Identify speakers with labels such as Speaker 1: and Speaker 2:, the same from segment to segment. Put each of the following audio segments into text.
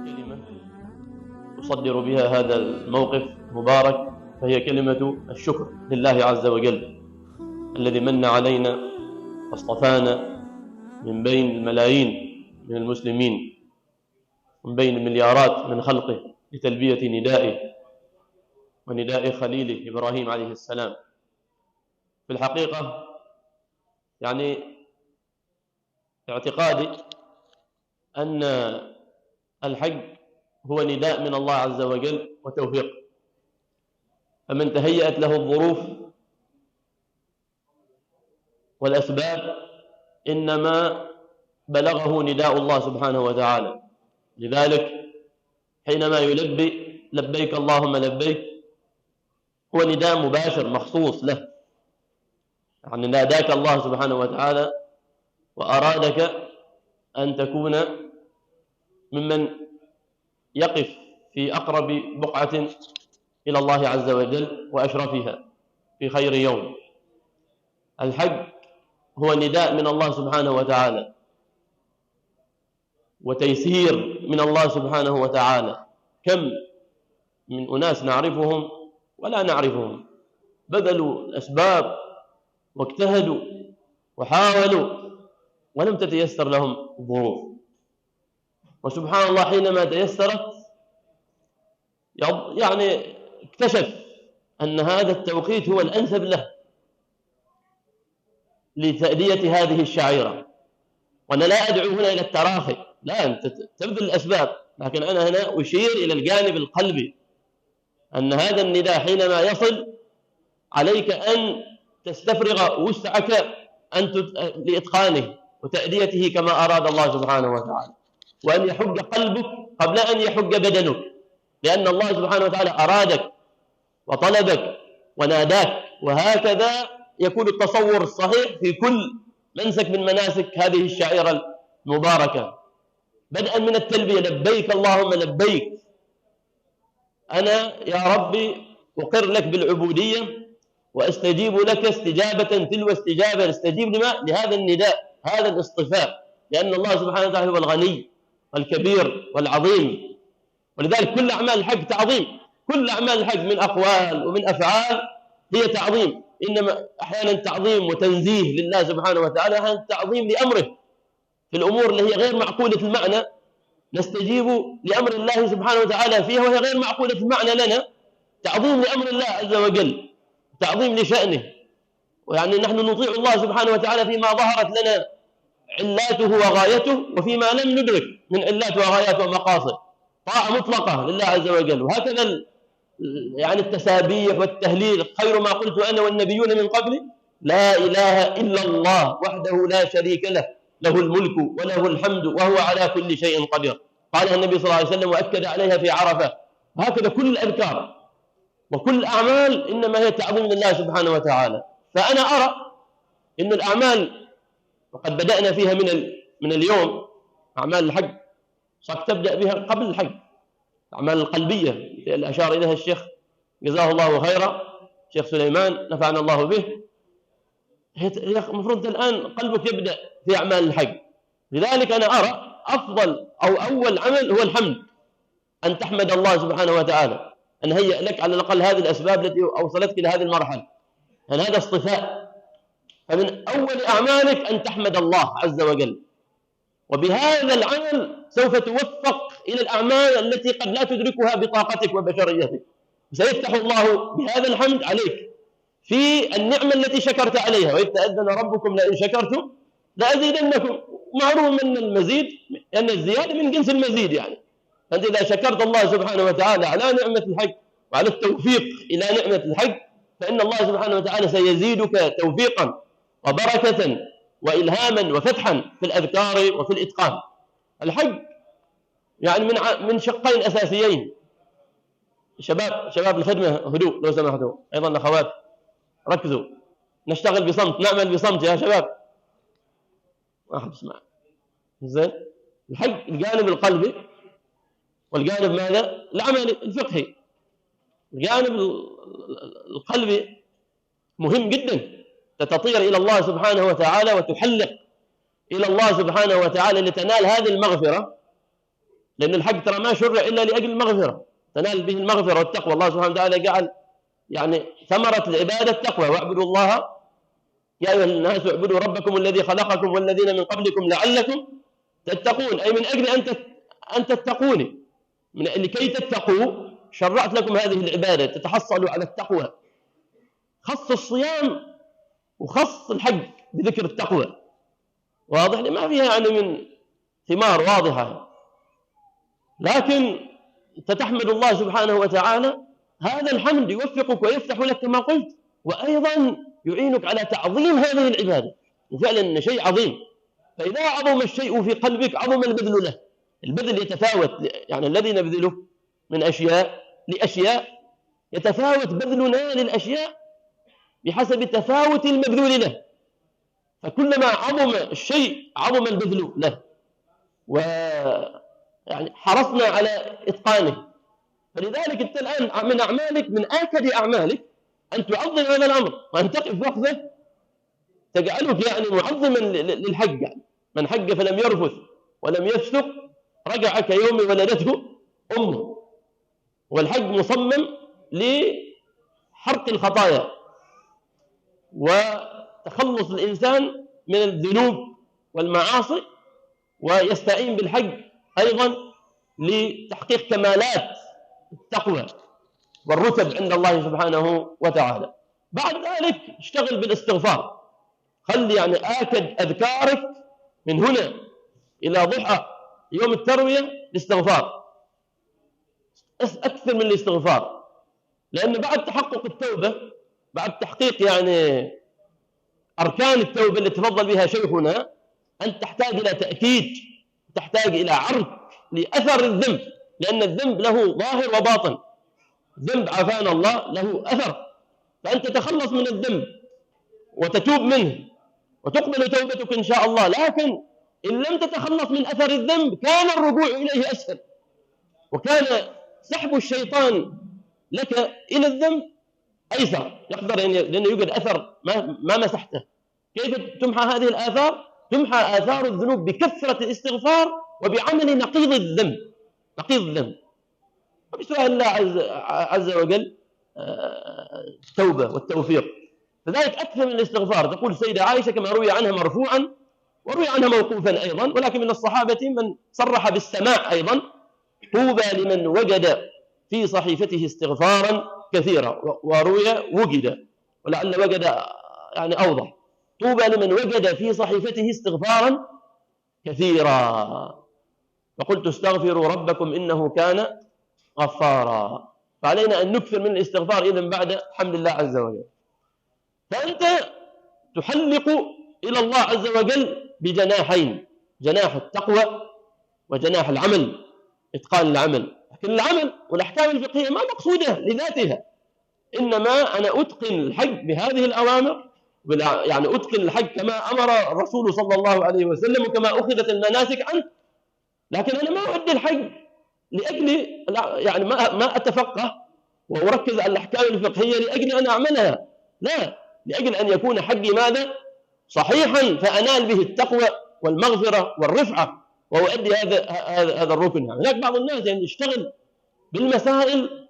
Speaker 1: كلمة أصدر بها هذا الموقف مبارك، فهي كلمة الشكر لله عز وجل الذي من علينا واصطفانا من بين الملايين من المسلمين، من بين المليارات من خلقه، لتلبية ندائه ونداء خليله إبراهيم عليه السلام. في الحقيقة يعني اعتقادي أن الحج هو نداء من الله عز وجل وتوفيق، فمن تهيأت له الظروف والأسباب إنما بلغه نداء الله سبحانه وتعالى. لذلك حينما يلبي لبيك اللهم لبيك هو نداء مباشر مخصوص له، يعني ناداك الله سبحانه وتعالى وأرادك أن تكون ممن يقف في أقرب بقعة إلى الله عز وجل وأشرفها في خير يوم. الحج هو نداء من الله سبحانه وتعالى وتيسير من الله سبحانه وتعالى. كم من أناس نعرفهم ولا نعرفهم بذلوا الأسباب واجتهدوا وحاولوا ولم تتيسر لهم الظروف، وسبحان الله حينما تيسرت يعني اكتشف أن هذا التوقيت هو الأنسب له لتأدية هذه الشعيرة. وأنا لا أدعو هنا إلى التراخي، لا، أنت تبذل الأسباب، لكن أنا هنا أشير إلى الجانب القلبي، أن هذا النداء حينما يصل عليك أن تستفرغ وسعك لإتقانه وتأديته كما أراد الله سبحانه وتعالى، وأن يحج قلبك قبل أن يحج بدنك، لأن الله سبحانه وتعالى أرادك وطلبك وناداك. وهكذا يكون التصور الصحيح في كل منسك من مناسك هذه الشعيرة المباركة، بدءا من التلبية لبيك اللهم لبيك، أنا يا ربي أقر لك بالعبودية وأستجيب لك استجابة تلو استجابة. استجيب لهذا النداء، هذا الاصطفاء، لأن الله سبحانه وتعالى هو الغني والكبير والعظيم. ولذلك كل أعمال الحج تعظيم، كل أعمال الحج من أقوال ومن أفعال هي تعظيم، إنما أحيانا تعظيم وتنزيه لله سبحانه وتعالى، أحيانا تعظيم لأمره في الأمور اللي هي غير معقولة المعنى، نستجيب لأمر الله سبحانه وتعالى فيها وهي غير معقولة المعنى لنا، تعظيم لأمر الله عز وجل، تعظيم لشأنه. ويعني نحن نطيع الله سبحانه وتعالى فيما ظهرت لنا علاته وغايته، وفيما لم ندرك من علات وغايات ومقاصد، طاعة مطلقة لله عز وجل. وهكذا يعني التسابيح والتهليل، خير ما قلت أنا والنبيون من قبل لا إله إلا الله وحده لا شريك له، له الملك وله الحمد وهو على كل شيء قدير، قالها النبي صلى الله عليه وسلم وأكد عليها في عرفة. هكذا كل الأذكار وكل الأعمال إنما هي تعظيم لله سبحانه وتعالى. فأنا أرى إن الأعمال وقد بدأنا فيها من اليوم، أعمال الحج صارت تبدأ بها قبل الحج، الأعمال القلبية اللي أشار إليها الشيخ جزاه الله خيرا، الشيخ سليمان نفعنا الله به. المفروض الآن قلبك يبدأ في أعمال الحج. لذلك أنا أرى أفضل أو أول عمل هو الحمد، أن تحمد الله سبحانه وتعالى أن هيأ لك على الأقل هذه الأسباب التي أوصلتك إلى هذه المرحلة، أن هذا اصطفاء. فمن أول أعمالك أن تحمد الله عز وجل، وبهذا العمل سوف توفق إلى الأعمال التي قد لا تدركها بطاقتك وبشريتك. سيفتح الله بهذا الحمد عليك في النعمة التي شكرت عليها، وإذ تأذن ربكم لئن شكرتم لأزيدنكم. معروف أن المزيد، أن الزيادة من جنس المزيد، يعني فأنت إذا شكرت الله سبحانه وتعالى على نعمة الحج وعلى التوفيق إلى نعمة الحج، فإن الله سبحانه وتعالى سيزيدك توفيقا وبركة وإلهاما وفتحا في الأذكار وفي الإتقان. الحج يعني من شقين أساسيين. شباب الخدمة هدوء لو سمحتوا، أيضا الأخوات ركزوا، نشتغل بصمت، نعمل بصمت يا شباب، ما أحد يسمع. زين، الحج الجانب القلبي والجانب ماذا؟ العمل الفقهي. الجانب القلبي مهم جدا، تتطير إلى الله سبحانه وتعالى وتحلق إلى الله سبحانه وتعالى لتنال هذه المغفرة، لأن الحج ترى ما شرع إلا لأجل المغفرة، تنال به المغفرة والتقوى. الله سبحانه وتعالى جعل يعني ثمرة العبادة التقوى، واعبدوا الله يا أيها الناس اعبدوا ربكم الذي خلقكم والذين من قبلكم لعلكم تتقون، أي من أجل أن تتقوني، لكي تتقوا شرعت لكم هذه العبادة تتحصلوا على التقوى. خص الصيام وخص الحج بذكر التقوى، واضح ما فيها يعني من ثمار واضحة، لكن تحمد الله سبحانه وتعالى. هذا الحمد يوفقك ويفتح لك كما قلت، وأيضا يعينك على تعظيم هذه العبادة، وفعلا شيء عظيم. فإذا عظم الشيء في قلبك عظم البذل له. البذل يتفاوت، يعني الذي نبذله من أشياء لأشياء يتفاوت بذلنا للأشياء بحسب تفاوت المبذول له، فكلما عظم الشيء عظم البذل له، ويعني حرصنا على إتقانه. فلذلك أنت الآن من أعمالك، من آكد أعمالك أن تعظم هذا الأمر وأن تقف وقفه تجعلك يعني معظما للحج. يعني من حج فلم يرفث ولم يفسق رجع كيوم ولدته أمه. والحج مصمم لحرق الخطايا وتخلص الإنسان من الذنوب والمعاصي، ويستعين بالحج أيضا لتحقيق كمالات التقوى والرتب عند الله سبحانه وتعالى. بعد ذلك اشتغل بالاستغفار، خلي يعني آكد أذكارك من هنا إلى ضحى يوم التروية الاستغفار، أكثر من الاستغفار، لأن بعد تحقق التوبة، بعد تحقيق يعني أركان التوبة اللي تفضل بها شيخنا، أنت تحتاج إلى تأكيد، تحتاج إلى عرق لأثر الذنب، لأن الذنب له ظاهر وباطن. ذنب عافانا الله له أثر، فأنت تتخلص من الذنب وتتوب منه وتقبل توبتك إن شاء الله. لكن إن لم تتخلص من أثر الذنب كان الرجوع إليه أسهل، وكان سحب الشيطان لك إلى الذنب أيسر، يقدر لأنه يوجد أثر ما مسحته. كيف تمحى هذه الآثار؟ تمحى آثار الذنوب بكثرة الاستغفار وبعمل نقيض الذنب، نقيض الذنب، وبسؤال الله عز وجل التوبة والتوفيق. فذلك أكثر من الاستغفار. تقول السيدة عائشة كما روي عنها مرفوعا وروي عنها موقوفا أيضا، ولكن من الصحابة من صرح بالسماع أيضا: طوبى لمن وجد في صحيفته استغفارا كثيرا، وروي وجد، ولعل وجد يعني أوضح. طوبى لمن وجد في صحيفته استغفارا كثيرا، فقلت استغفروا ربكم إنه كان غفارا. فعلينا أن نكثر من الاستغفار إذن بعد حمد الله عز وجل. فأنت تحلق إلى الله عز وجل بجناحين: جناح التقوى وجناح العمل، إتقان العمل. لكن العمل والأحكام الفقهية ما مقصودة لذاتها، إنما أنا أتقن الحج بهذه الأوامر، يعني أتقن الحج كما أمر الرسول صلى الله عليه وسلم وكما أخذت المناسك عنه. لكن أنا ما أؤدي الحج لأجل يعني ما أتفقه وأركز على الأحكام الفقهية لأجل أن أعملها، لا، لأجل أن يكون حجي ماذا؟ صحيحا، فأنال به التقوى والمغفرة والرفعة، وأؤدي هذا الركن. يعني هناك بعض الناس يعني يشتغل بالمسائل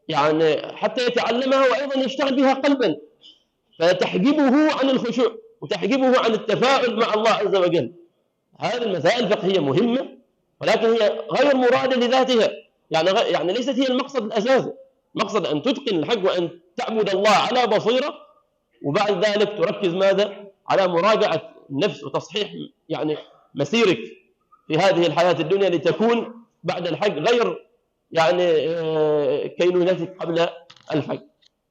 Speaker 1: يعني حتى يتعلمها وأيضا يشتغل بها قلبا، فتحجبه عن الخشوع وتحجبه عن التفاعل مع الله عز وجل. هذه المسائل الفقهية مهمة، ولكن هي غير مرادة لذاتها، يعني ليست هي المقصد الأساسي. مقصد أن تتقن الحج وأن تعبد الله على بصيرة، وبعد ذلك تركز ماذا؟ على مراجعة النفس وتصحيح يعني مسيرك في هذه الحياة الدنيا، لتكون بعد الحج غير يعني كينونتك قبل الحج.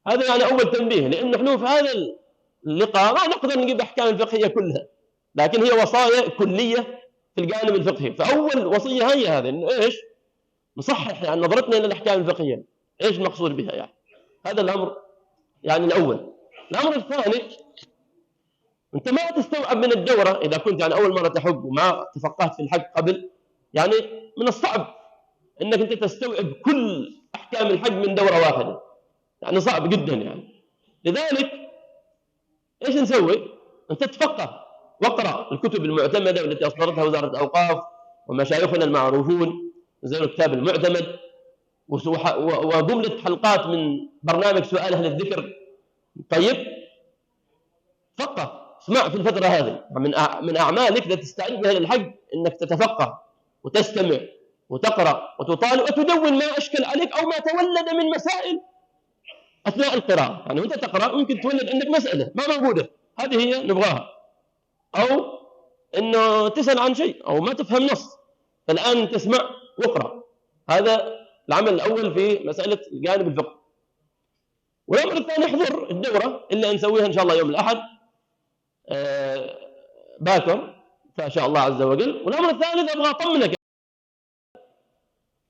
Speaker 1: هذا يعني أول تنبيه، لأن نحن في هذا اللقاء ما نقدر نجيب أحكام الفقهية كلها، لكن هي وصايا كلية في الجانب الفقهي. فأول وصية هي هذا، إنه إيش؟ نصحح يعني نظرتنا إلى الأحكام الفقهية، إيش المقصود بها يعني. هذا الأمر يعني الأول. الأمر الثاني، أنت ما تستوعب من الدورة إذا كنت يعني أول مرة تحج وما تفقهت في الحج قبل، يعني من الصعب أنك أنت تستوعب كل أحكام الحج من دورة واحدة، يعني صعب جدا يعني. لذلك إيش نسوي؟ أنت تتفقه واقرأ الكتب المعتمدة والتي أصدرتها وزارة الأوقاف ومشايخنا المعروفون زي الكتاب المعتمد، وجملة حلقات من برنامج سؤال أهل الذكر. طيب فقه، اسمع في الفترة هذه من أعمالك التي تستعد بها للحج أنك تتفقه وتستمع وتقرأ وتطالع وتدون ما أشكل عليك أو ما تولد من مسائل أثناء القراءة. يعني وأنت تقرأ ممكن تولد عندك مسألة ما موجودة، هذه هي نبغاها، أو إنه تسأل عن شيء أو ما تفهم نص، فالآن تسمع واقرأ. هذا العمل الأول في مسألة جانب الفقه. والأمر الثاني احضر الدورة اللي نسويها إن شاء الله يوم الأحد باكر إن شاء الله عز وجل. والأمر الثالث أبغى أطمنك،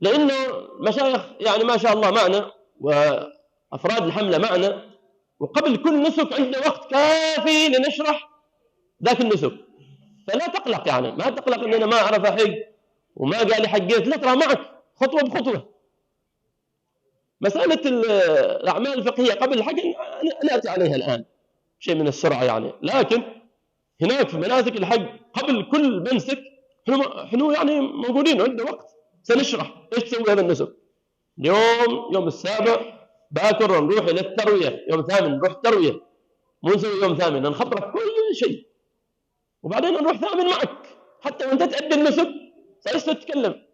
Speaker 1: لأنه مشايخ يعني ما شاء الله معنا وأفراد الحملة معنا، وقبل كل نسك عندنا وقت كافي لنشرح ذاك النسك. فلا تقلق، يعني ما تقلق إن أنا ما أعرف أحج وما قال لي حجيت، لا ترى معك خطوة بخطوة. مسألة الأعمال الفقهية قبل الحج نأتي عليها الآن شيء من السرعة يعني، لكن هناك في مناسك الحج قبل كل منسك احنا يعني موجودين عندنا وقت سنشرح ايش تسوي هذا النسك. اليوم يوم السابع باكر نروح الى الترويه، يوم ثامن نروح الترويه، مو نسوي يوم ثامن نخبرك كل شيء، وبعدين نروح ثامن معك حتى وانت تأدي النسك سألت تتكلم.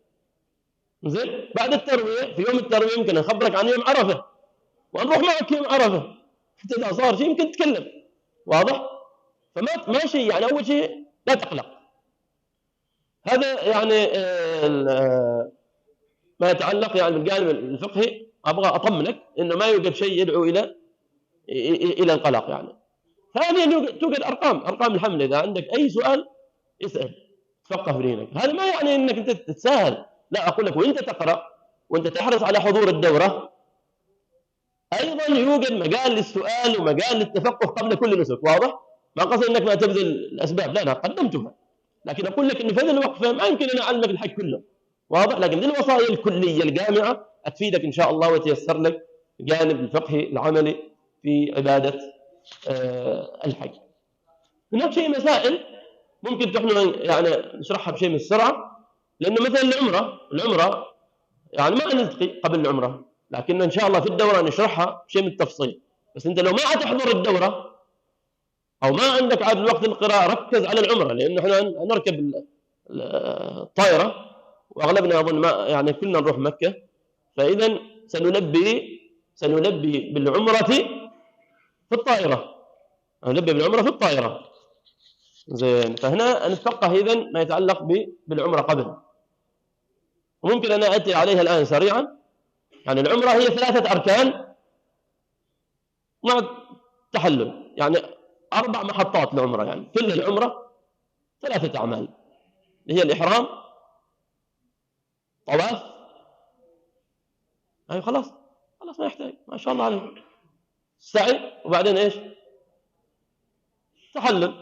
Speaker 1: زين بعد الترويه في يوم الترويه يمكن نخبرك عن يوم عرفه ونروح معك يوم عرفه حتى اذا صار شيء يمكن تتكلم. واضح؟ فما شيء يعني اول شيء لا تقلق. هذا يعني ما يتعلق يعني بالجانب الفقهي. ابغى اطمنك انه ما يوجد شيء يدعو الى القلق يعني. ثانيا توجد ارقام الحمل، اذا عندك اي سؤال اسال تفقه في دينك. هذا ما يعني انك انت تتساهل، لا، اقول لك وانت تقرا وانت تحرص على حضور الدوره ايضا يوجد مجال للسؤال ومجال للتفقه قبل كل نسك. واضح؟ ما قصد انك ما تبذل الاسباب، لا انا قدمتها، لكن اقول لك ان في هذه الوقفه ما يمكن ان اعلمك الحج كله. واضح؟ لكن دي الوصايا الكليه الجامعه هتفيدك ان شاء الله وتيسر لك جانب الفقهي العملي في عباده الحج. هناك شيء مسائل ممكن نحن يعني نشرحها بشيء من السرعه، لانه مثلا العمره يعني ما نلتقي قبل العمره، لكن ان شاء الله في الدوره نشرحها بشيء من التفصيل. بس انت لو ما حتحضر الدوره او ما عندك عاد الوقت القراءه ركز على العمره، لانه احنا نركب الطائره واغلبنا اظن ما يعني كلنا نروح مكه، فاذا سنلبي بالعمره في الطائره، نلبي بالعمره في الطائره. زين، فهنا نتفقه اذا ما يتعلق بالعمره قبل. وممكن انا اتي عليها الان سريعا. يعني العمره هي 3 اركان مع التحلل، يعني 4 محطات العمره، يعني كل العمره 3 اعمال، هي الاحرام، طواف، اي خلاص ما يحتاج، ما شاء الله عليه، السعي، وبعدين ايش؟ تحلل.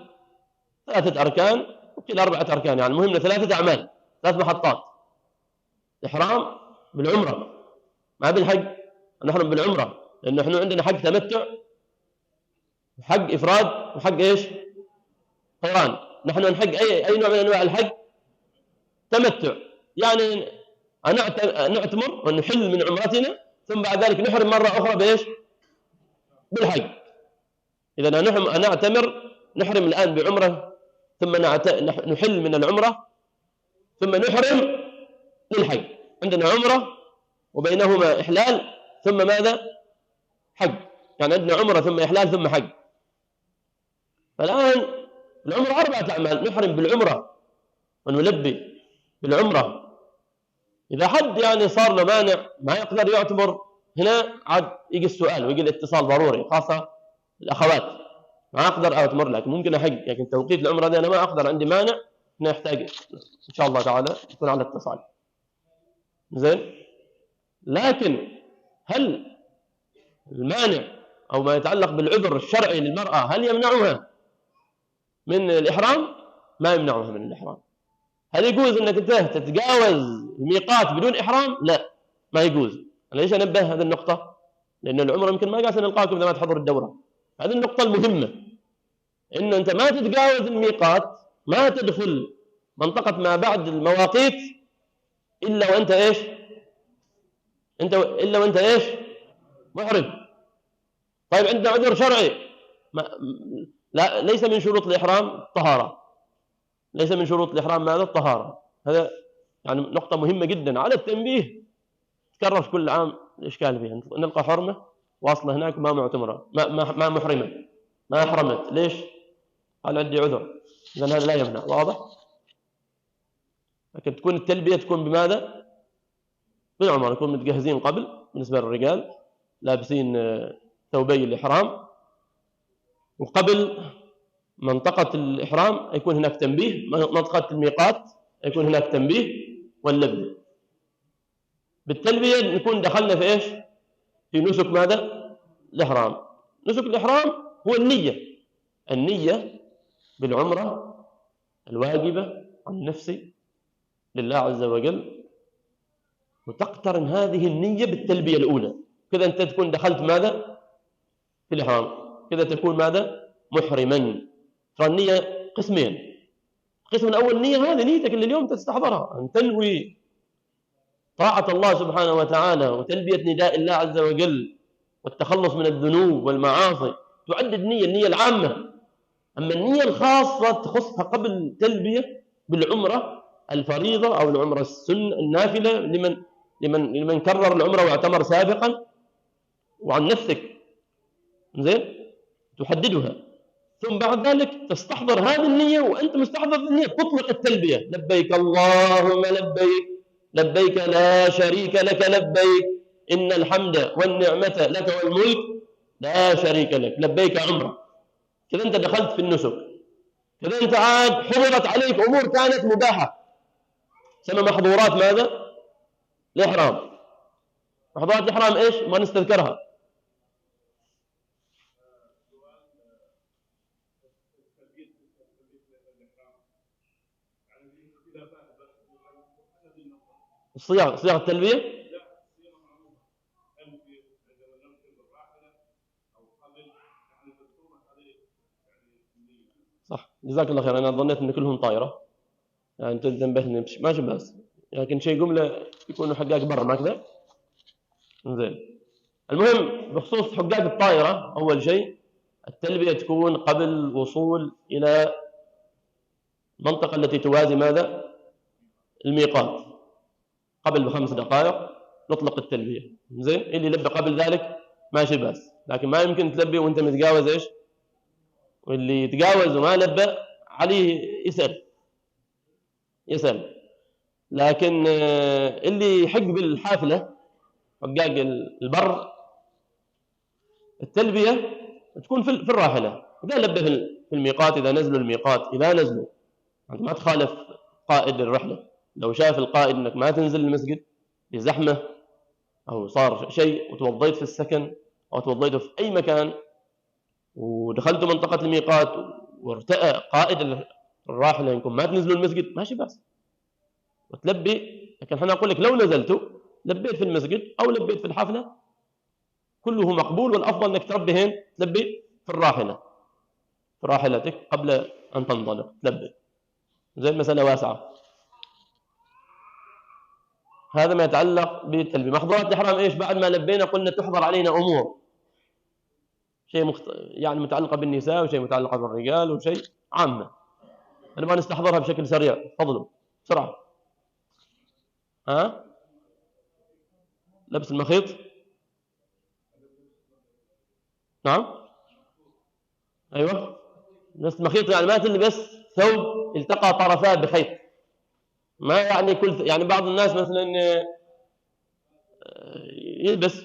Speaker 1: 3 اركان وكل 4 اركان، يعني المهم 3 اعمال، 3 محطات. الاحرام بالعمره ما بالحج، نحرم بالعمره لانه احنا عندنا حج تمتع وحج افراد وحج ايش؟ قران. نحن نحج اي نوع من انواع الحج؟ تمتع، يعني نعتمر ونحل من عمرتنا ثم بعد ذلك نحرم مره اخرى بايش؟ بالحج. اذا نعتمر نحرم الان بعمره ثم نحل من العمره ثم نحرم للحج. عندنا عمره وبينهما احلال ثم ماذا؟ حج. يعني عندنا عمره ثم احلال ثم حج. فالان العمره 4 اعمال، نحرم بالعمره ونلبي بالعمره. اذا حد يعني صار له مانع ما يقدر يعتمر، هنا عاد يجي السؤال ويجي الاتصال ضروري، خاصه الاخوات. ما اقدر اعتمر لكن ممكن احج، لكن توقيت العمره دي انا ما اقدر، عندي مانع، هنا يحتاج ان شاء الله تعالى يكون على اتصال. زين، لكن هل المانع او ما يتعلق بالعذر الشرعي للمراه هل يمنعها من الاحرام؟ ما يمنعها من الاحرام. هل يجوز انك انت تتجاوز الميقات بدون احرام؟ لا، ما يجوز. انا ليش انبه هذه النقطه؟ لان العمره يمكن ما قاعد نلقاكم اذا ما تحضر الدوره. هذه النقطه المهمه، إن أنت ما تتجاوز الميقات، ما تدخل منطقة ما بعد المواقيت إلا وأنت إيش؟ إلا وأنت إيش؟ محرم. طيب عندنا عذر شرعي، ما لا، ليس من شروط الإحرام الطهارة، ليس من شروط الإحرام ماذا؟ الطهارة. هذا يعني نقطة مهمة جدا على التنبيه، تكرر كل عام الإشكال فيها. نلقى حرمة واصلة هناك ما معتمرة، ما محرمة، ما أحرمت، ليش؟ قال عندي عذر. إذن هذا لا يمنع. واضح؟ لكن تكون التلبية تكون بماذا؟ بالعمر، يكون متجهزين قبل بالنسبة للرجال، لابسين ثوبي الإحرام، وقبل منطقة الإحرام يكون هناك تنبيه، منطقة الميقات يكون هناك تنبيه واللبة. بالتلبية نكون دخلنا في إيش؟ في نسك ماذا؟ الإحرام. نسك الإحرام هو النية بالعمرة الواجبة عن نفسي لله عز وجل، وتقترن هذه النية بالتلبية الأولى، كذا أنت تكون دخلت ماذا؟ في الإحرام، كذا تكون ماذا؟ محرما. ترى النية قسمين. القسم الأول نية، هذه نيتك اللي اليوم تستحضرها، أن تنوي طاعة الله سبحانه وتعالى وتلبية نداء الله عز وجل والتخلص من الذنوب والمعاصي، تعدد النية العامة. أما النية الخاصة تخصها قبل التلبية بالعمرة الفريضة أو العمرة النافلة لمن كرر العمرة واعتمر سابقا، وعن نفسك زين تحددها، ثم بعد ذلك تستحضر هذه النية، وأنت مستحضر النية تطلق التلبية: لبيك اللهم لبيك، لبيك لا شريك لك لبيك، إن الحمد والنعمة لك والملك لا شريك لك. لبيك عمرة، كذا أنت دخلت في النسك، كذا أنت عاد حضرت عليك أمور كانت مباحة، سمى محظورات ماذا؟ الإحرام. محظورات الإحرام إيش؟ ما نستذكرها. صيغ التلبية صح. جزاك الله خير. أنا ظنيت أن كلهم طايرة، يعني أنت تنبهني ماشي بس، لكن شيء جملة يكونوا حقاق برا ما كذا. زين. المهم بخصوص حقاق الطائرة، أول شيء التلبية تكون قبل الوصول إلى المنطقة التي توازي ماذا؟ الميقات، قبل ب5 دقائق نطلق التلبية. زين. اللي لبى قبل ذلك ماشي بس، لكن ما يمكن تلبي وانت متجاوز ايش؟ واللي يتجاوز وما لبى عليه يسأل. لكن اللي يحق بالحافلة حقاق البر، التلبية تكون في الراحلة، إذا لبى في الميقات، إذا نزلوا الميقات، إذا نزلوا أنت ما تخالف قائد الرحلة. لو شاف القائد أنك ما تنزل المسجد لزحمة أو صار شيء وتوضيت في السكن أو توضيت في أي مكان ودخلت منطقة الميقات وارتأى قائد الراحلة إنكم ما تنزلوا المسجد، ماشي بس وتلبي. لكن احنا نقول لك لو نزلت لبيت في المسجد أو لبيت في الحفلة كله مقبول، والأفضل أنك تربي هين؟ تلبي في الراحلة، في راحلتك قبل أن تنطلق تلبي. زي المسألة واسعة. هذا ما يتعلق بالتلبية. محظورات الإحرام إيش؟ بعد ما لبينا قلنا تحضر علينا أمور، شيء يعني متعلقة بالنساء، وشيء متعلقة بالرجال، وشيء عامة. أنا ما نستحضرها بشكل سريع. تفضلوا بسرعة. لبس المخيط. نعم. أيوة. لبس المخيط يعني ما تلبس ثوب التقى طرفاه بخيط، ما يعني يعني بعض الناس مثلا يلبس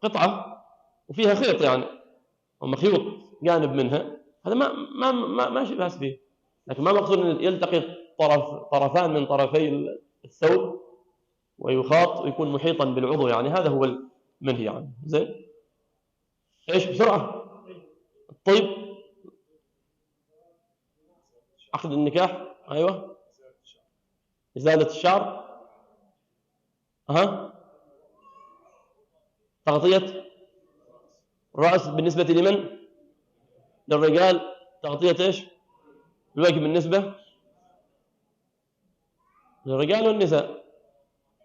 Speaker 1: قطعة وفيها خيط يعني ومخيوط جانب منها، هذا ماشي باس به. لكن ما مقصود أن يلتقي طرفان من طرفي الثوب ويخاط ويكون محيطا بالعضو، يعني هذا هو المنهي عنه. زين. ايش بسرعة؟ الطيب، عقد النكاح. ايوه. إزالة الشعر. تغطية الرأس بالنسبة لمن؟ للرجال. تغطية إيش؟ الوجه بالنسبة للرجال والنساء،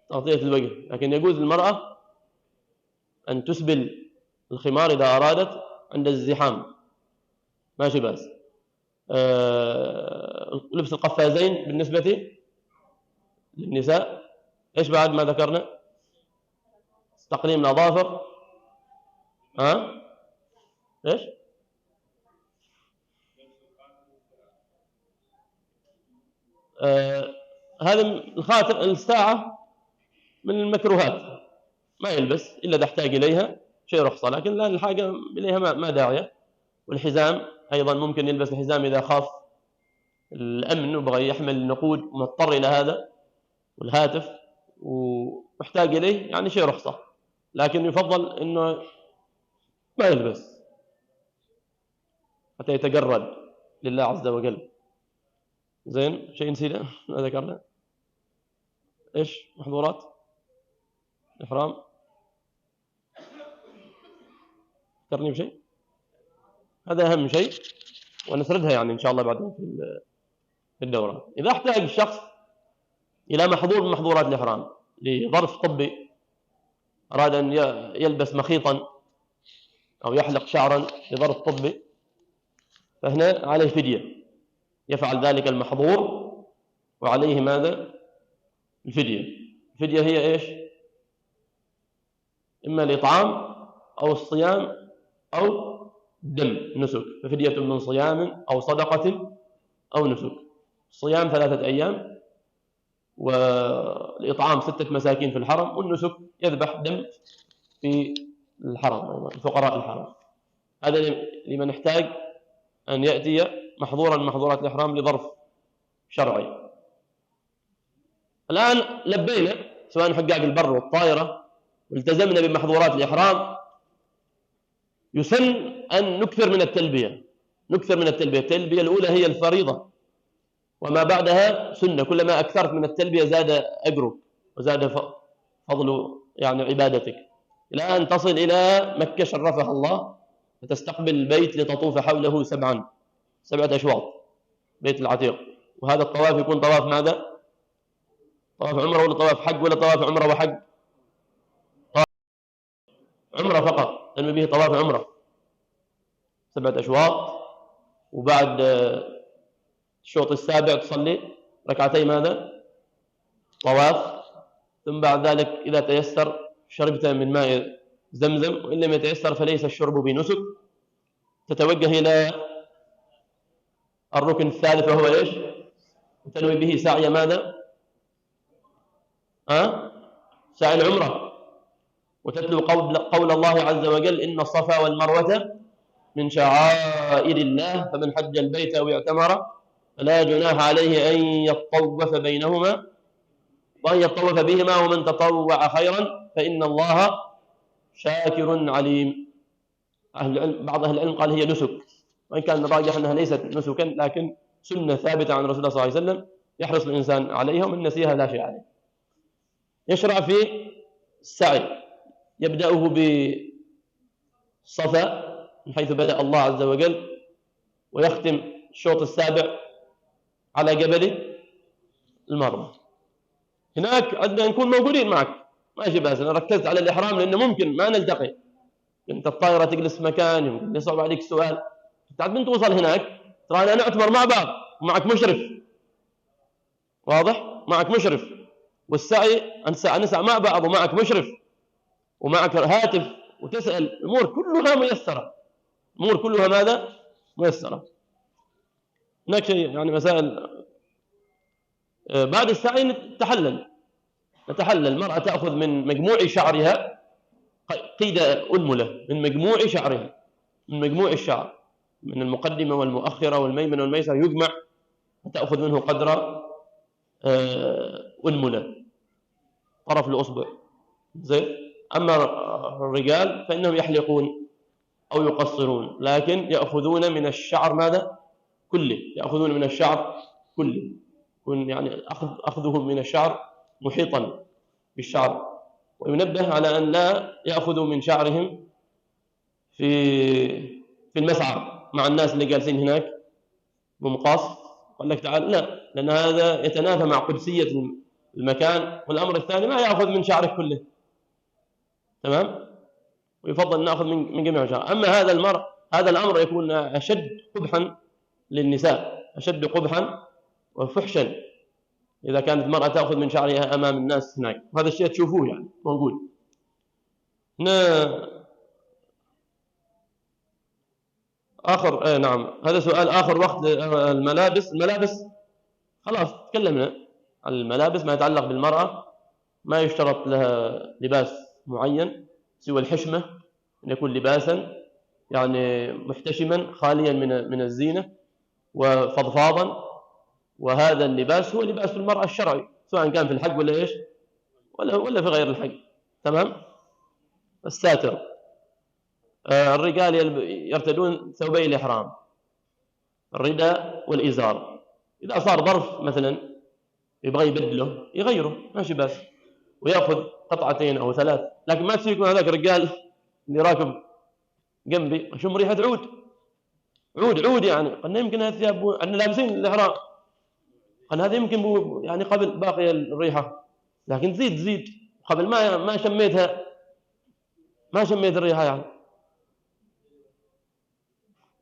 Speaker 1: تغطية الوجه، لكن يجوز للمرأة أن تسبل الخمار إذا أرادت عند الزحام، ماشي بأس. لبس القفازين بالنسبة للنساء. إيش بعد ما ذكرنا؟ تقليم الأظافر. إيش؟ هذا الخاتم، الساعة من المكروهات، ما يلبس إلا إذا احتاج إليها، شيء رخصة، لكن لا الحاجة إليها ما داعية. والحزام أيضا ممكن يلبس الحزام إذا خاف الأمن وبغى يحمل النقود ومضطر إلى هذا، والهاتف ومحتاج إليه، يعني شيء رخصة، لكن يفضل إنه ما يلبس حتى يتجرد لله عز وجل. زين، شيء نسينا ما ذكرنا؟ إيش محظورات الإحرام؟ ذكرني بشيء، هذا أهم شيء، ونسردها يعني إن شاء الله بعدين في الدورة. إذا احتاج الشخص إلى محظور من محظورات الإحرام لظرف طبي، أراد أن يلبس مخيطا أو يحلق شعرا لظرف طبي، فهنا عليه فدية، يفعل ذلك المحظور وعليه ماذا؟ الفدية. الفدية هي إيش؟ إما الإطعام أو الصيام أو دم نسك، ففدية من صيام أو صدقة أو نسك. الصيام 3 أيام، والإطعام 6 مساكين في الحرم، والنسك يذبح دم في الحرم، الفقراء الحرم. هذا لمن احتاج أن يأتي محظورا من محظورات الإحرام لظرف شرعي. الآن لبينا سواء حقاق البر والطائرة والتزمنا بمحظورات الإحرام، يسن أن نكثر من التلبية. التلبية الأولى هي الفريضة، وما بعدها سنة. كلما أكثرت من التلبية زاد أجرك وزاد فضل يعني عبادتك، إلى أن تصل إلى مكة شرفها الله، فتستقبل البيت لتطوف حوله 7 أشواط، بيت العتيق. وهذا الطواف يكون طواف ماذا؟ طواف عمرة ولا طواف حج ولا طواف عمرة وحج؟ طواف عمرة فقط، تنوي به طواف عمرة 7 أشواط. وبعد الشوط السابع تصلي ركعتي ماذا؟ طواف. ثم بعد ذلك إذا تيسر شربت من ماء زمزم، وإن لم يتيسر فليس الشرب بنسك. تتوجه إلى الركن الثالث وهو إيش؟ تنوي به سعي ماذا؟ سعي العمرة، وتتلو قول الله عز وجل: إن الصفا والمروة من شعائر الله، فمن حج البيت أو اعتمر فلا جناح عليه أن يطوف بينهما وأن يطوف بهما، ومن تطوع خيرا فإن الله شاكر عليم. بعض أهل العلم قال هي نسك، وإن كان الراجح أنها ليست نسكا، لكن سنة ثابتة عن رسول الله صلى الله عليه وسلم يحرص الإنسان عليها، ومن نسيها لا شيء عليه. يشرع في السعي، يبدأه بالصفا من حيث بدأ الله عز وجل، ويختم الشوط السابع على جبل المروة. هناك عندنا نكون موجودين معك، ماشي بس أنا ركزت على الإحرام لأنه ممكن ما نلتقي، أنت الطائرة تجلس مكان، يمكن يصعب عليك السؤال. تعال من توصل هناك ترى أنا نعتبر مع بعض ومعك مشرف، واضح؟ معك مشرف، والسعي نسعى مع بعض ومعك مشرف ومعك هاتف وتسأل. الأمور كلها ميسرة، الأمور كلها ماذا؟ ميسرة. هناك شيء يعني مسائل. بعد السعي نتحلل. المرأة تأخذ من مجموع شعرها قيد أنملة، من مجموع شعرها، من مجموع الشعر، من المقدمة والمؤخرة والميمنة والميسرة يجمع، وتأخذ منه قدر أنملة، طرف الأصبع. زين. أما الرجال فإنهم يحلقون أو يقصرون، لكن يأخذون من الشعر ماذا؟ كله، يأخذون من الشعر كله، يكون يعني أخذهم من الشعر محيطا بالشعر. وينبه على أن لا يأخذوا من شعرهم في المسعر مع الناس اللي جالسين هناك بمقاص؟ قال لك تعال لا، لأن هذا يتنافى مع قدسية المكان. والأمر الثاني ما يأخذ من شعرك كله، تمام؟ ويفضل أن نأخذ من جميع شعر. أما هذا الأمر يكون أشد قبحا للنساء، أشد قبحا وفحشا إذا كانت المرأة تأخذ من شعرها أمام الناس هناك، وهذا الشيء تشوفوه يعني موجود. آخر نعم، هذا سؤال آخر. وقت الملابس خلاص تكلمنا عن الملابس. ما يتعلق بالمرأة ما يشترط لها لباس معين سوى الحشمة، أن يكون لباسا يعني محتشما خاليا من الزينة وفضفاضا، وهذا اللباس هو لباس المرأة الشرعي، سواء كان في الحج ولا إيش ولا في غير الحج، تمام؟ الساتر. الرجال يرتدون ثوبي الإحرام، الرداء والإزار. إذا صار ظرف مثلا يبغى يبدله يغيره ماشي بس، ويأخذ قطعتين أو ثلاث. لكن ما تصير يكون هذاك الرجال اللي راكب جنبي أشم ريحة عود يعني. قلنا يمكن هذه الثياب أن لابسين الإحرام، قلنا هذا يمكن يعني قبل باقي الريحة، لكن تزيد قبل ما شميت الريحة يعني.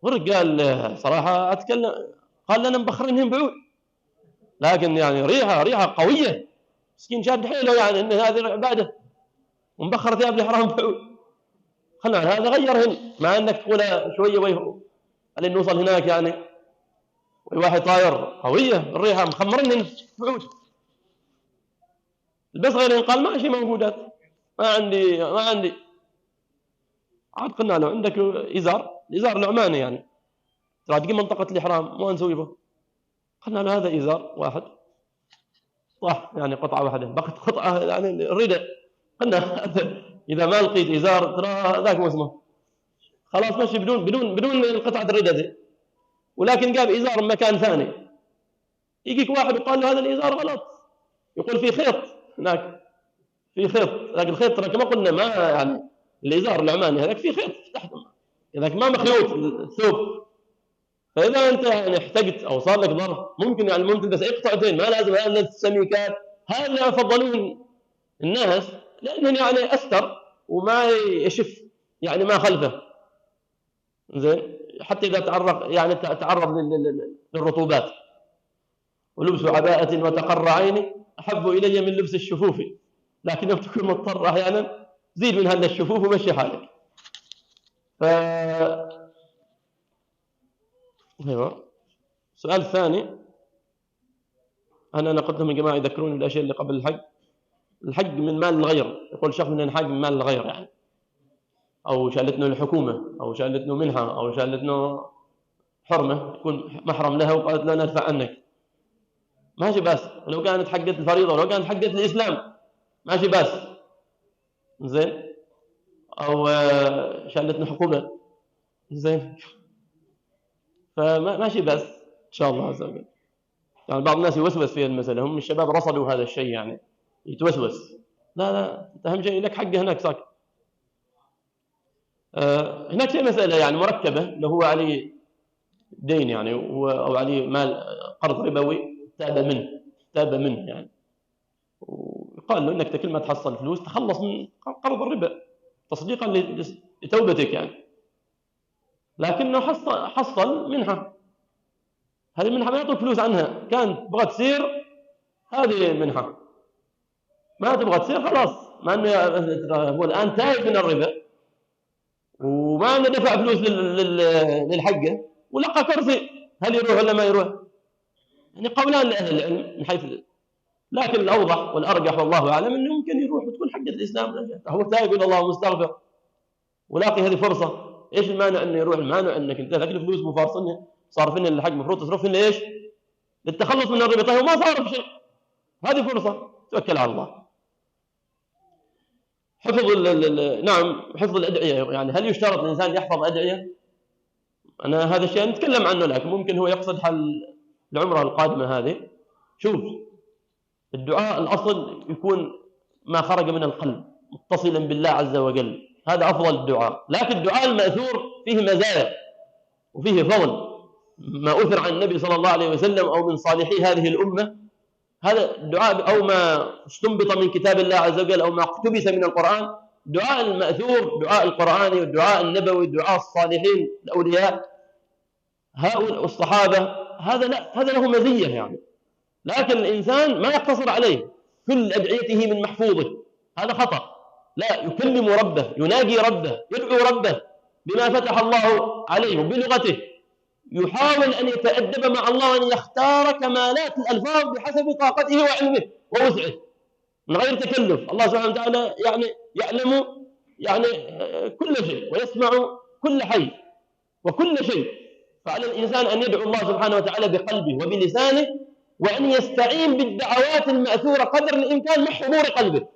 Speaker 1: والرجال صراحة أتكلم قال لنا مبخرينهم بعود، لكن يعني ريحة قوية، مسكين شاد حيله يعني إن هذه عبادة ومبخر ثياب الإحرام بعود. خلنا هذا غيرهن، مع أنك تقول شوية لين نوصل هناك يعني واحد طاير قوية الريحة مخمرنهن بعود. بس غيرهن قال ما شيء موجودات، ما عندي. عاد قلنا له عندك الإزار العماني يعني ترى تجي منطقة الإحرام ما نسوي به. قلنا له هذا إزار واحد صح يعني قطعة واحدة، بقت قطعة يعني الرداء. قلنا إذا ما لقيت إزار ترى ذاك اسمه خلاص ماشي بدون القطعة الرداء دي. ولكن جاب إزار من مكان ثاني، يجيك واحد وقال له هذا الإزار غلط، يقول في خيط هناك، في خيط، لكن الخيط ترى كما قلنا ما يعني الإزار العماني هذاك في خيط تحت، إذا ما مخيوط الثوب. فإذا أنت يعني احتجت أو صار لك ظرف ممكن بس قطعتين، ما لازم هذا السميكات. هذا يفضلون الناس لأنه يعني أستر وما يشف يعني ما خلفه زين، حتى إذا تعرض للرطوبات. ولبس عباءة وتقر عيني أحب إلي من لبس الشفوف، لكن لو تكون مضطر أحيانا زيد من هذا الشفوف ومشي حالك. ايوه. السؤال الثاني أنا قلت لهم يا جماعة يذكروني بالأشياء اللي قبل الحج من مال الغير. يقول شخص من الحج من مال الغير يعني، أو شالتنا الحكومة أو شالتنا منحة أو شالتنا حرمة يكون محرم لها وقالت لا ندفع عنك، ماشي بس. ولو كانت حقة الفريضة ولو كانت حقة الإسلام ماشي بس زين، أو شالتنا حكومة زين، فماشي بس إن شاء الله عز وجل. يعني بعض الناس يوسوس في المسألة، هم الشباب رصدوا هذا الشيء يعني يتوسوس. لا أنت أهم شيء لك حق هناك ساكت. هناك شيء مسألة يعني مركبة، اللي هو عليه دين يعني أو عليه مال قرض ربوي تاب منه يعني، وقال له إنك كل ما تحصل فلوس تخلص من قرض الربا تصديقا لتوبتك يعني. لكنه حصل منحة، هذه المنحة ما يعطوك فلوس عنها، كانت تبغى تسير هذه المنحة، ما تبغى تسير خلاص، ما أنه هو الآن تائب من الربا وما أنه دفع فلوس للحقة ولقى كرسي، هل يروح ولا ما يروح؟ يعني قولان لأهل العلم من حيث، لكن الأوضح والأرجح والله أعلم أنه ممكن يروح وتكون حقة الإسلام، هو تائب إلى الله مستغفر ولاقي هذه فرصة. إيش المانع أنه يروح؟ المانع أنك أنت ذاك الفلوس مفارصنها صارفين الحق مفروض تصرفين لإيش؟ للتخلص من الربا. طيب وما صار بشيء، هذه فرصة توكل على الله. حفظ الأدعية، يعني هل يشترط الإنسان يحفظ أدعية؟ أنا هذا الشيء نتكلم عنه، لكن ممكن هو يقصد حل العمرة القادمة هذه. شوف الدعاء الأصل يكون ما خرج من القلب متصلا بالله عز وجل، هذا أفضل الدعاء. لكن الدعاء المأثور فيه مزايا وفيه فضل، ما أثر عن النبي صلى الله عليه وسلم أو من صالحي هذه الأمة، هذا الدعاء أو ما استنبط من كتاب الله عز وجل أو ما اقتبس من القرآن، دعاء المأثور، دعاء القرآني والدعاء النبوي، دعاء الصالحين الأولياء هؤلاء الصحابة، هذا له مزية يعني. لكن الإنسان ما يقتصر عليه كل أدعيته من محفوظه، هذا خطأ. لا، يكلم ربه، يناجي ربه، يدعو ربه بما فتح الله عليه بلغته، يحاول أن يتأدب مع الله وأن يختار كمالات الألفاظ بحسب طاقته وعلمه ووسعه من غير تكلف. الله سبحانه وتعالى يعني يعلم يعني كل شيء ويسمع كل حي وكل شيء، فعلى الإنسان أن يدعو الله سبحانه وتعالى بقلبه وبلسانه، وأن يستعين بالدعوات المأثورة قدر الإمكان مع حضور قلبه.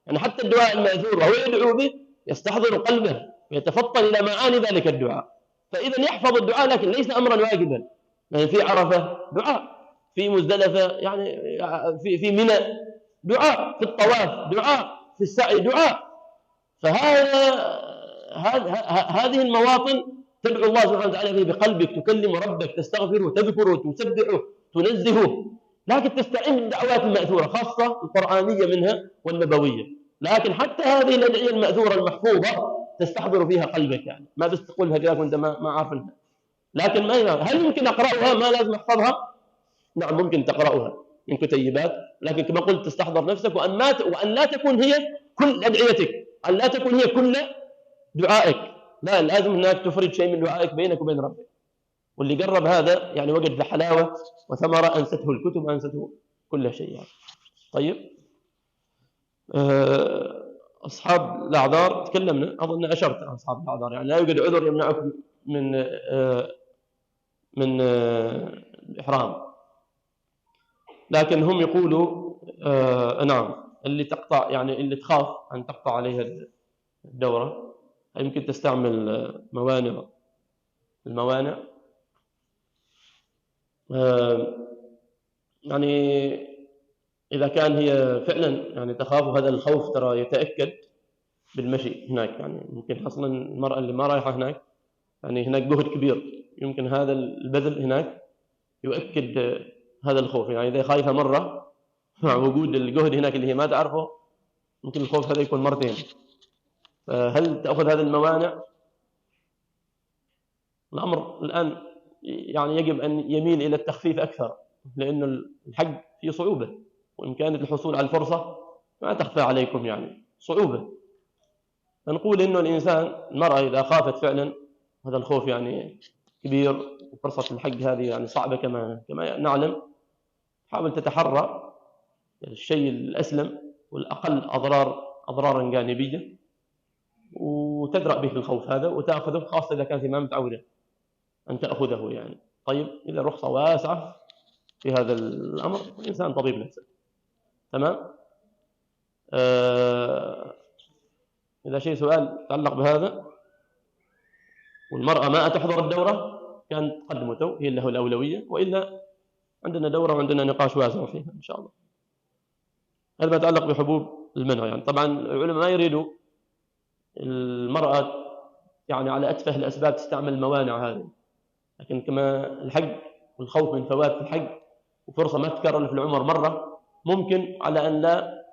Speaker 1: يعني حتى الدعاء المأثور وهو يدعو به يستحضر قلبه ويتفطن إلى معاني ذلك الدعاء، فإذا يحفظ الدعاء، لكن ليس أمرا واجبا. يعني في عرفة دعاء، في مزدلفة يعني في منى دعاء، في الطواف دعاء، في السعي دعاء. هذه المواطن تدعو الله سبحانه وتعالى فيه بقلبك، تكلم ربك، تستغفره، تذكره، تسبحه، تنزهه، لكن تستعين بالدعوات المأثورة خاصة القرآنية منها والنبوية. لكن حتى هذه الأدعية المأثورة المحفوظة تستحضر فيها قلبك، يعني ما بس تقولها كذا وانت ما عارفها. لكن هل يمكن أقرأها ما لازم أحفظها؟ نعم ممكن تقرأها من كتيبات، لكن كما قلت تستحضر نفسك، وأن لا تكون هي كل أدعيتك، أن لا تكون هي كل دعائك، لا، لازم هناك تفرد شيء من دعائك بينك وبين ربك. واللي قرب هذا يعني وجد حلاوة وثمرة أنسته الكتب، أنسته كل شيء يعني. طيب، أصحاب الأعذار تكلمنا، أظن أشرت عن أصحاب الأعذار، يعني لا يوجد عذر يمنعكم من الإحرام، لكن هم يقولوا نعم اللي تقطع، يعني اللي تخاف أن تقطع عليها الدورة يمكن تستعمل الموانع. يعني إذا كان هي فعلا يعني تخاف، هذا الخوف ترى يتأكد بالمشي هناك، يعني يمكن أصلا المرأة اللي ما رايحة هناك يعني هناك جهد كبير، يمكن هذا البذل هناك يؤكد هذا الخوف. يعني إذا خايفة مرة مع وجود الجهد هناك اللي هي ما تعرفه، ممكن الخوف هذا يكون مرتين. هل تأخذ هذه الموانع؟ الأمر الآن يعني يجب أن يميل إلى التخفيف أكثر، لأن الحج فيه صعوبة، وإمكانية الحصول على الفرصة ما تخفى عليكم، يعني صعوبة. فنقول إنه الإنسان، المرأة إذا خافت فعلا هذا الخوف يعني كبير، وفرصة الحج هذه يعني صعبة كما نعلم، حاول تتحرى الشيء الأسلم والأقل أضرارا جانبية، وتدرأ به الخوف هذا وتأخذه، خاصة إذا كانت ما متعودة أن تأخذه يعني. طيب، إذا رخصة واسعة في هذا الأمر، الإنسان طبيب نفسه. تمام. إذا شيء سؤال يتعلق بهذا، والمرأة ما تحضر الدورة كان تقدمته هي له الأولوية، وإلا عندنا دورة وعندنا نقاش واسع فيها إن شاء الله. هذا ما يتعلق بحبوب المنع. يعني طبعا العلماء ما يريدوا المرأة يعني على أتفه الأسباب تستعمل الموانع هذه، لكن كما الحج والخوف من فوات الحج وفرصة ما تكرر في العمر مرة، ممكن على أن لا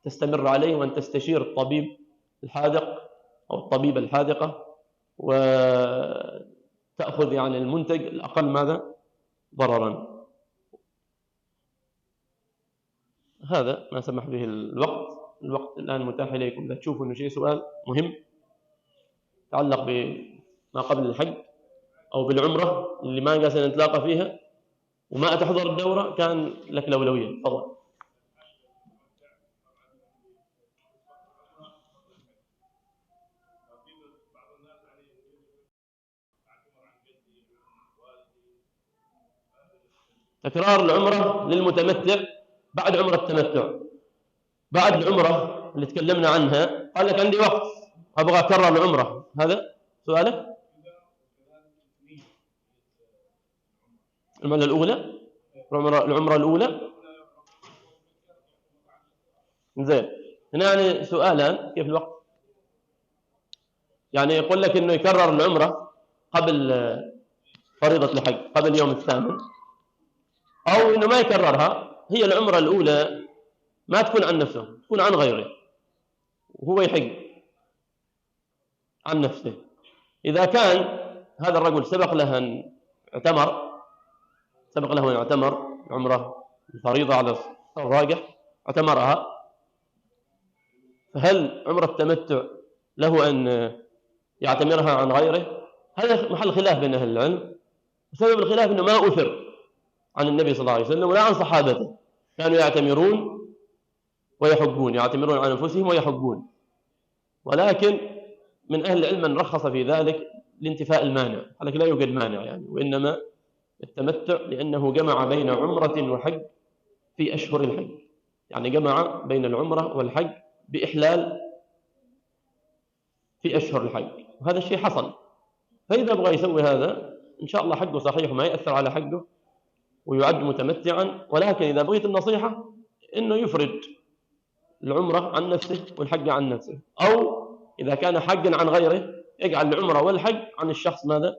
Speaker 1: تستمر عليه، وأن تستشير الطبيب الحاذق أو الطبيبة الحاذقة، وتأخذ يعني المنتج الأقل ماذا ضررا. هذا ما سمح به الوقت الآن متاح إليكم. إذا تشوفوا أنه شيء سؤال مهم يتعلق بما قبل الحج أو بالعمرة اللي ما قاسنا نتلاقى فيها وما تحضر الدورة، كان لك الأولوية. تفضل. تكرار العمرة للمتمتع بعد عمرة التمتع، بعد العمرة اللي تكلمنا عنها، قال لك عندي وقت أبغى أكرر العمرة، هذا سؤالك؟ العمرة الأولى زين. هنا يعني سؤالان، كيف الوقت؟ يعني يقول لك إنه يكرر العمرة قبل فريضة الحج قبل اليوم الثامن، أو إنه ما يكررها. هي العمرة الأولى ما تكون عن نفسه، تكون عن غيره، وهو يحج عن نفسه. إذا كان هذا الرجل سبق له أن اعتمر عمرة الفريضة على الراجح اعتمرها، فهل عمرة التمتع له أن يعتمرها عن غيره؟ هذا محل خلاف بين أهل العلم. سبب الخلاف أنه ما أثر عن النبي صلى الله عليه وسلم ولا عن صحابته كانوا يعتمرون ويحجون، يعتمرون عن أنفسهم ويحجون، ولكن من أهل العلم من رخص في ذلك لانتفاء المانع، لكن لا يوجد مانع يعني، وإنما التمتع لأنه جمع بين عمرة وحج في أشهر الحج، يعني جمع بين العمرة والحج بإحلال في أشهر الحج، وهذا الشيء حصل. فإذا بغى يسوي هذا إن شاء الله حجه صحيح وما يأثر على حجه ويعد متمتعا، ولكن إذا بغيت النصيحة إنه يفرد العمرة عن نفسه والحج عن نفسه، أو إذا كان حجا عن غيره يجعل العمرة والحج عن الشخص ماذا؟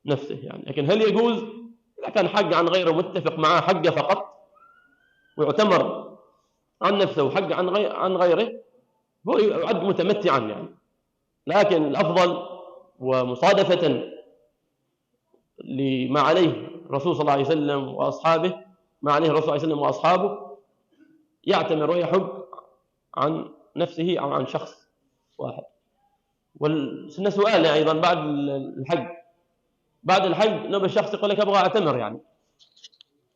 Speaker 1: نفسه يعني. لكن هل يجوز إذا كان حج عن غيره متفق معه حج فقط ويعتمر عن نفسه وحج عن غيره هو يعد متمتعا يعني. لكن الأفضل ومصادفة لما عليه الرسول صلى الله عليه وسلم وأصحابه، ما عليه الرسول صلى الله عليه وسلم وأصحابه، يعتمر ويحج عن نفسه أو عن شخص واحد. والسنة سؤال أيضا بعد الحج نبى الشخص يقول لك أبغى أعتمر يعني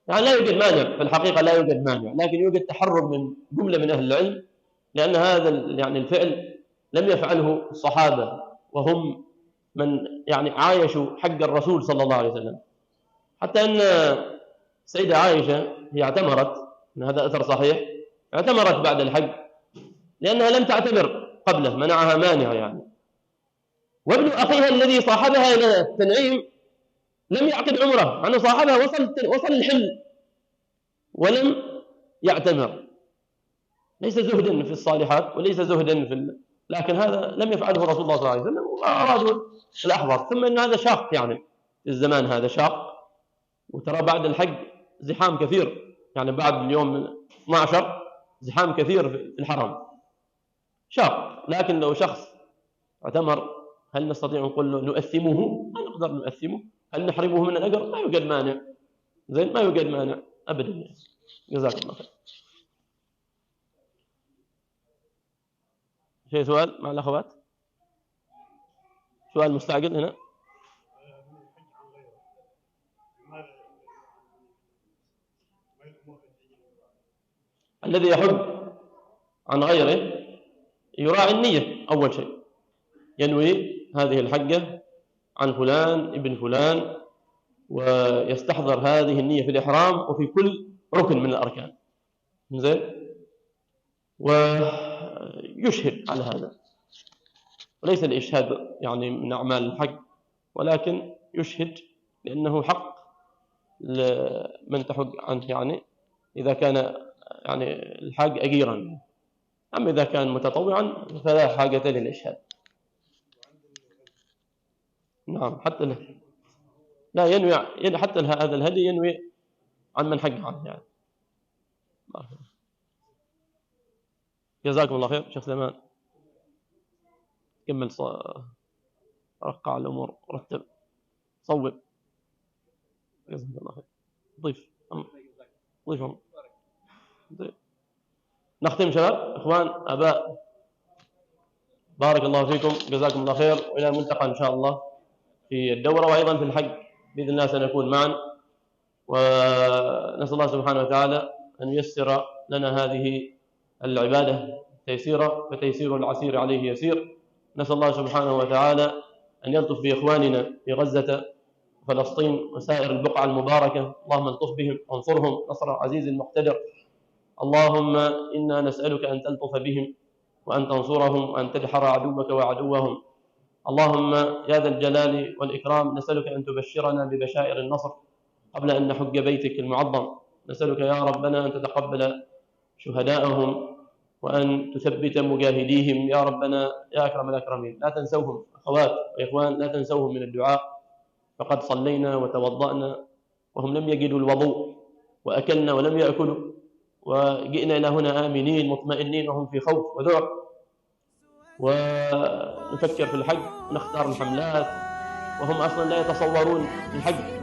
Speaker 1: لا يوجد مانع في الحقيقة، لا يوجد مانع، لكن يوجد تحرر من جملة من أهل العلم، لأن هذا يعني الفعل لم يفعله الصحابة وهم من يعني عايشوا حج الرسول صلى الله عليه وسلم. حتى أن سيدة عائشة هي اعتمرت، هذا أثر صحيح، اعتمرت بعد الحج لأنها لم تعتمر قبله، منعها مانع يعني. وابن أخيها الذي صاحبها إلى التنعيم لم يعقد عمره، أنه صاحبها وصل الحل ولم يعتمر، ليس زهدا في الصالحات وليس زهدا لكن هذا لم يفعله رسول الله صلى الله عليه وسلم وأرادوا الأحوط. ثم أن هذا شاق يعني في الزمان هذا شاق، وترى بعد الحج زحام كثير يعني، بعد اليوم 12 زحام كثير في الحرم شاق. لكن لو شخص اعتمر هل نستطيع نقول له نؤثمه؟ ما نقدر نؤثمه. هل نحرمه من الأجر؟ ما يوجد مانع، زين، ما يوجد مانع أبدا. جزاك الله خير. شيء سؤال مع الأخوات؟ سؤال مستعجل هنا. الذي يحج عن غيره يراعي النية أول شيء، ينوي هذه الحجة عن فلان ابن فلان، ويستحضر هذه النية في الإحرام وفي كل ركن من الأركان، زين، ويشهد على هذا. وليس الإشهاد يعني من أعمال الحج، ولكن يشهد لأنه حق لمن تحج عنه يعني، إذا كان يعني الحاج أجيرا. أما إذا كان متطوعا فلا حاجة للإشهاد. نعم، حتى لا ينوي حتى هذا الهدي ينوي عن من حج عنه يعني. جزاكم الله خير. شيخ سليمان كمل، رقع الأمور، رتب، صوب. جزاكم الله خير. ضيفهم. نختم شباب، إخوان، آباء، بارك الله فيكم، جزاكم الله خير، وإلى الملتقى إن شاء الله في الدورة وأيضا في الحج بإذن الله سنكون معا. ونسأل الله سبحانه وتعالى أن ييسر لنا هذه العبادة تيسيرا، فتيسير العسير عليه يسير. نسأل الله سبحانه وتعالى أن يلطف بإخواننا في غزة وفلسطين وسائر البقعة المباركة، اللهم الطف بهم وانصرهم نصر عزيز مقتدر. اللهم إنا نسألك أن تلطف بهم وأن تنصرهم وأن تدحر عدوك وعدوهم. اللهم يا ذا الجلال والإكرام نسألك أن تبشرنا ببشائر النصر قبل أن نحج بيتك المعظم. نسألك يا ربنا أن تتقبل شهداءهم وأن تثبت مجاهديهم يا ربنا يا أكرم الأكرمين. لا تنسوهم أخوات وإخوان، لا تنسوهم من الدعاء. فقد صلينا وتوضأنا وهم لم يجدوا الوضوء، وأكلنا ولم يأكلوا، وجئنا إلى هنا آمنين مطمئنين وهم في خوف وذعر، ونفكر في الحج ونختار الحملات وهم أصلا لا يتصورون الحج.